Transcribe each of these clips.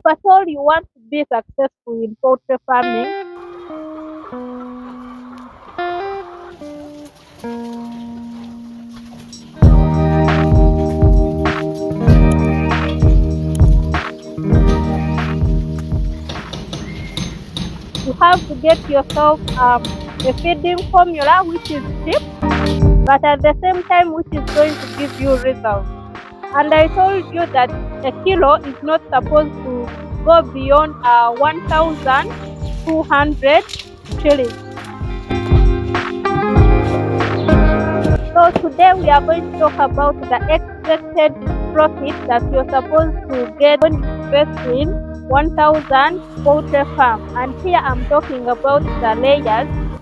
at all you want to be successful in poultry farming, you have to get yourself a feeding formula which is cheap, but at the same time which is going to give you results. And I told you that a kilo is not supposed to go beyond 1,200 shillings. So today we are going to talk about the expected profit that you're supposed to get when you invest in 1,000 poultry farm. And here I'm talking about the layers. In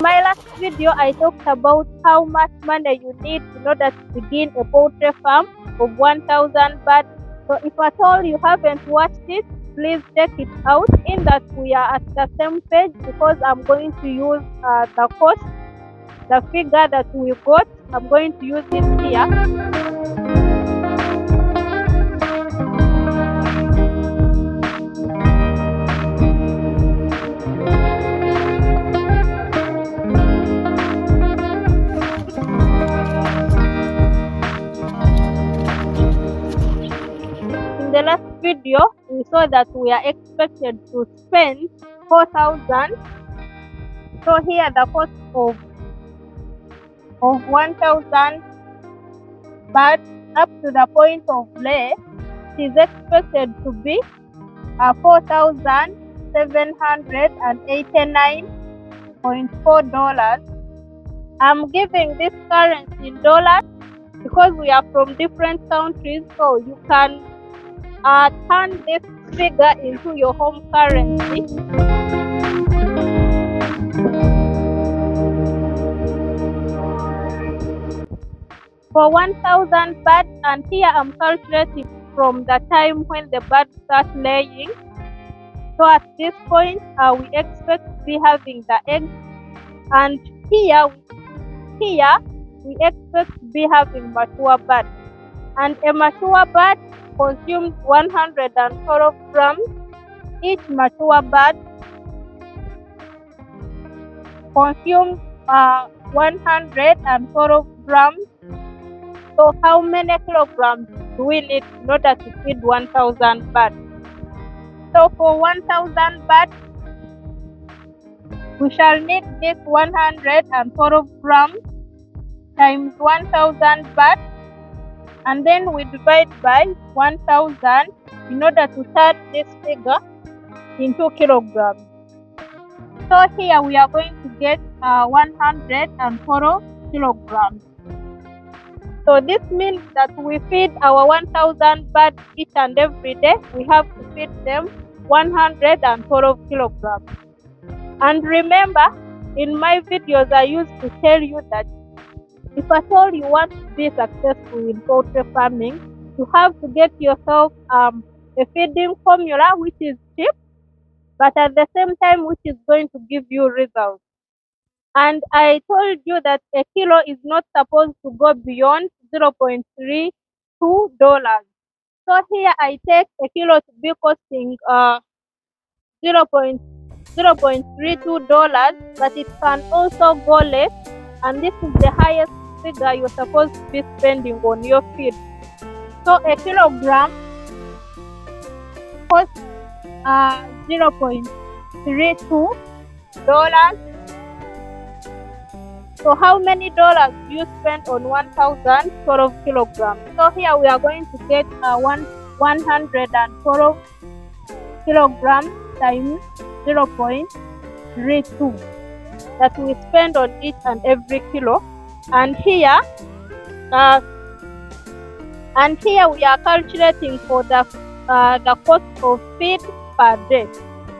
my last video, I talked about how much money you need in order to begin a poultry farm of 1,000 birds. So if at all you haven't watched it, please check it out. In that we are at the same page, because I'm going to use the cost, the figure that we got, I'm going to use it here. In the last video, we saw that we are expected to spend 4,000. So here the cost of 1,000 but up to the point of lay is expected to be 4,789.4 dollars. I'm giving this currency in dollars because we are from different countries, so you can turn this figure into your home currency. For 1,000 birds, and here I'm calculating from the time when the birds start laying. So at this point, we expect to be having the eggs, and here we expect to be having mature birds. And a mature bird consumes 112 grams. Each mature bird consumes 112 grams. So how many kilograms do we need in order to feed 1,000 birds? So for 1,000 birds, we shall need this 112 grams times 1,000 birds, and then we divide by 1,000 in order to turn this figure into kilograms. So here we are going to get 112 kilograms. So this means that we feed our 1,000 birds each and every day. We have to feed them 112 kilograms. And remember, in my videos I used to tell you that if at all you want to be successful in poultry farming, you have to get yourself a feeding formula which is cheap, but at the same time which is going to give you results. And I told you that a kilo is not supposed to go beyond $0.32. So here I take a kilo to be costing $0.32, but it can also go less, and this is the highest figure you're supposed to be spending on your feed. So a kilogram costs $0.32. So how many dollars do you spend on 1,012 kilograms? So here we are going to get 112 kilograms times 0.32 that we spend on each and every kilo. And here we are calculating for the cost of feed per day.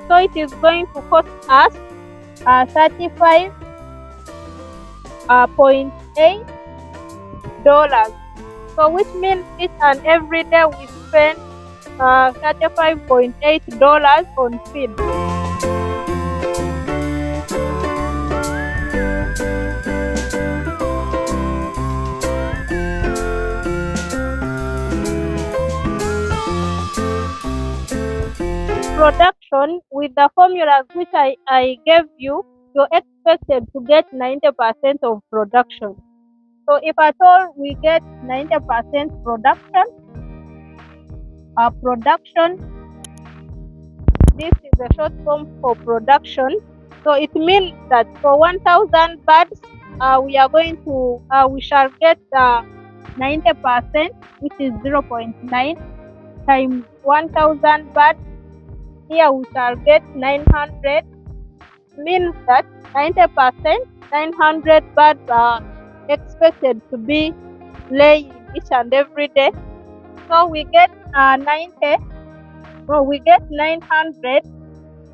So it is going to cost us $35.8. So which means each and every day we spend $35.8 on feed. production, with the formulas which I gave you, you're expected to get 90% of production. So if at all we get 90% production, this is a short form for production. So it means that for 1,000 birds, we shall get 90%, which is 0.9 times 1,000 birds. Here we shall get 900, means that 90%, 900 birds are expected to be laying each and every day. So we get 900,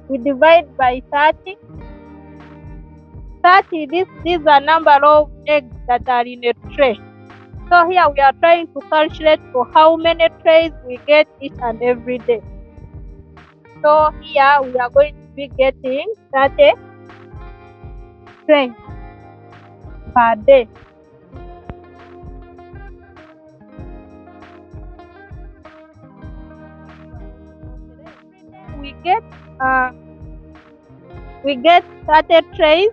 we divide by 30. 30, this is the number of eggs that are in a tray. So here we are trying to calculate for how many trays we get each and every day. So here we are going to be getting 30 trays per day. We get 30 trays.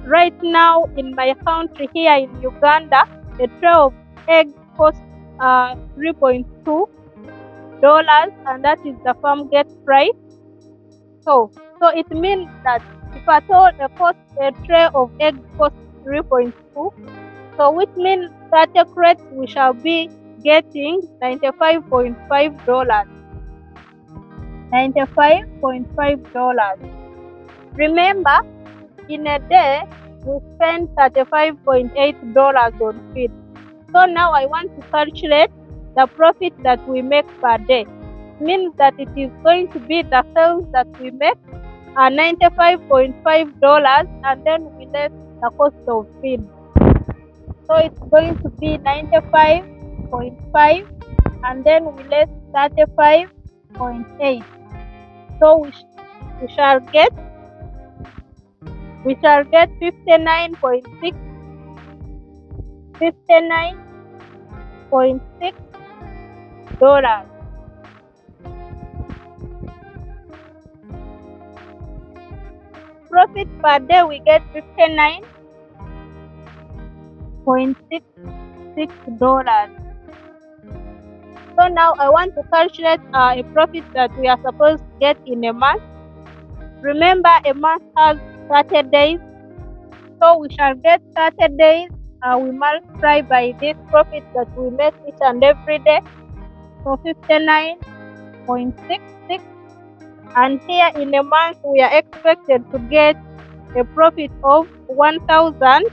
Right now in my country here in Uganda, a tray of eggs costs $3.2, and that is the farm gate price. So it means that if at all a tray of eggs costs 3.2, so which means 30 crates we shall be getting $95.5. $95.5. Remember, in a day we spend $35.8 on feed. So now I want to calculate the profit that we make per day. Means that it is going to be the sales that we make are $95.5, and then we less the cost of feed. So it's going to be 95.5, and then we less 35.8. So we shall get 59.6 dollars. Profit per day we get $59.66. So now I want to calculate a profit that we are supposed to get in a month. Remember, a month has 30 days. So we shall get 30 days. We multiply by this profit that we make each and every day. So 59.66. And here in a month we are expected to get a profit of 1,000.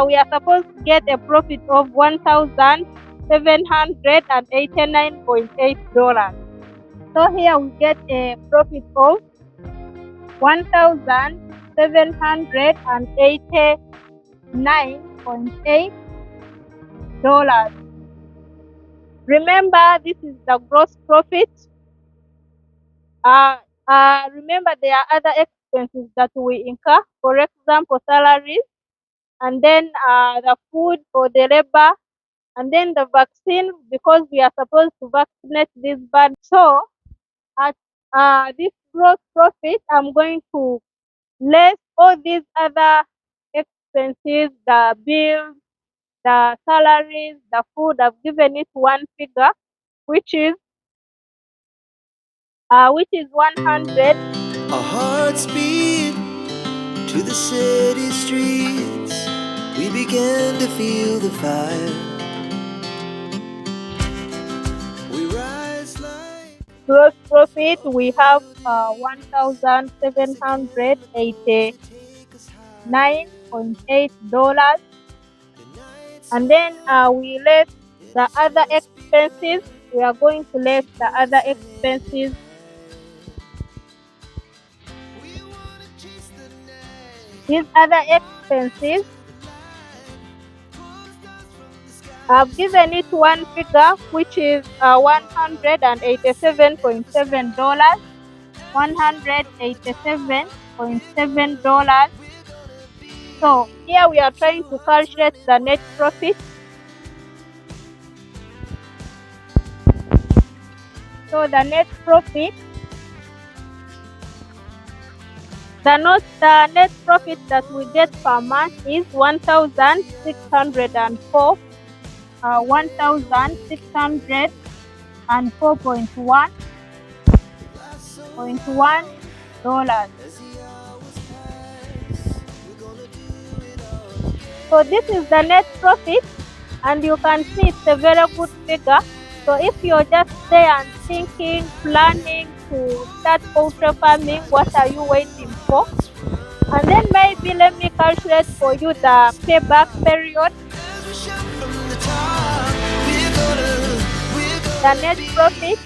We are supposed to get a profit of $1,789.8. So here we get a profit of $1,789.8. Remember, this is the gross profit. Remember, there are other expenses that we incur, for example, salaries, and then the food for the labor, and then the vaccine, because we are supposed to vaccinate these birds. So at this gross profit, I'm going to less all these other expenses, the bills, the salaries, the food. I've given it one figure, which is 100. Our hearts beat to the city streets. We began to feel the fire. We rise like Gross profit, we have $1,789.8, and then we less the other expenses. We are going to less the other expenses. These other expenses, I've given it one figure, which is $187.7. $187.7. So here we are trying to calculate the net profit. So So the net profit, the net profit that we get per month is 1,604, 1,604.1 dollars. So this is the net profit, and you can see it's a very good figure. So if you're just there and thinking, planning to start poultry farming, what are you waiting for? And then maybe let me calculate for you the payback period. The net profit,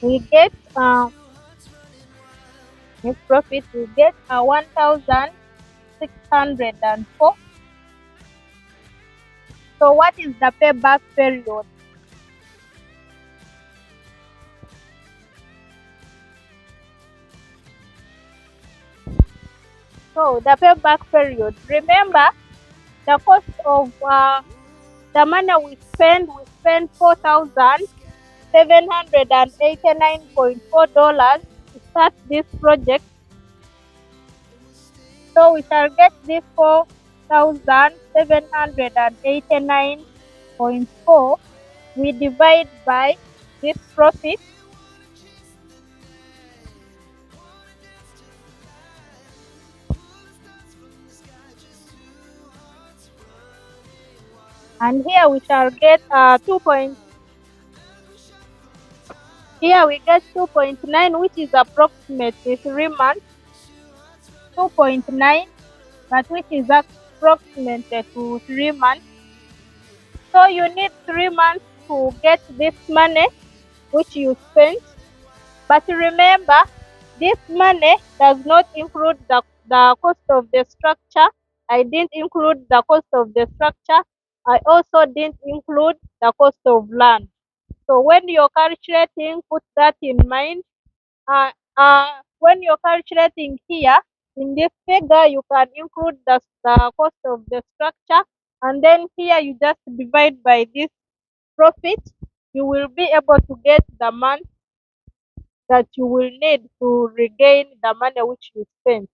we get net profit we get 1,604. So what is the payback period? So the payback period, remember the cost of the money we spend 4,789.4 dollars to start this project. So we shall get this 4,789.4. We divide by this profit. And here we shall get 2. Here we get 2.9, which is approximately 3 months. 2.9, but which is approximately to 3 months. So you need 3 months to get this money which you spent. But remember, this money does not include the cost of the structure. I didn't include the cost of the structure. I also didn't include the cost of land. So when you're calculating, put that in mind. When you're calculating here, in this figure, you can include the cost of the structure, and then here you just divide by this profit. You will be able to get the month that you will need to regain the money which you spent.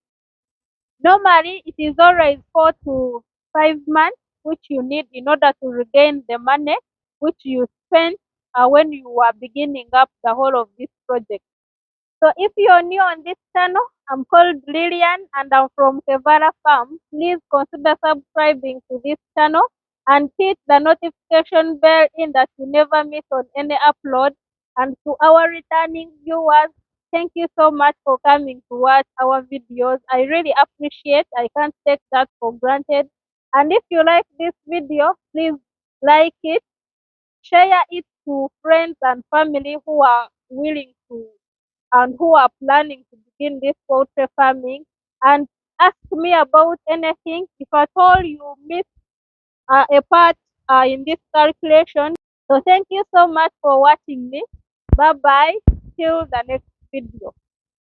Normally, it is always 4 to 5 months which you need in order to regain the money which you spent when you are beginning up the whole of this project. So if you're new on this channel, I'm called Lillian and I'm from Kevara Farm. Please consider subscribing to this channel and hit the notification bell in that you never miss on any upload. And to our returning viewers, thank you so much for coming to watch our videos. I really appreciate. I can't take that for granted. And if you like this video, please like it, share it to friends and family who are willing to and who are planning to begin this poultry farming, and ask me about anything. If at all you miss a part in this calculation. So thank you so much for watching me. Bye bye. Till the next video.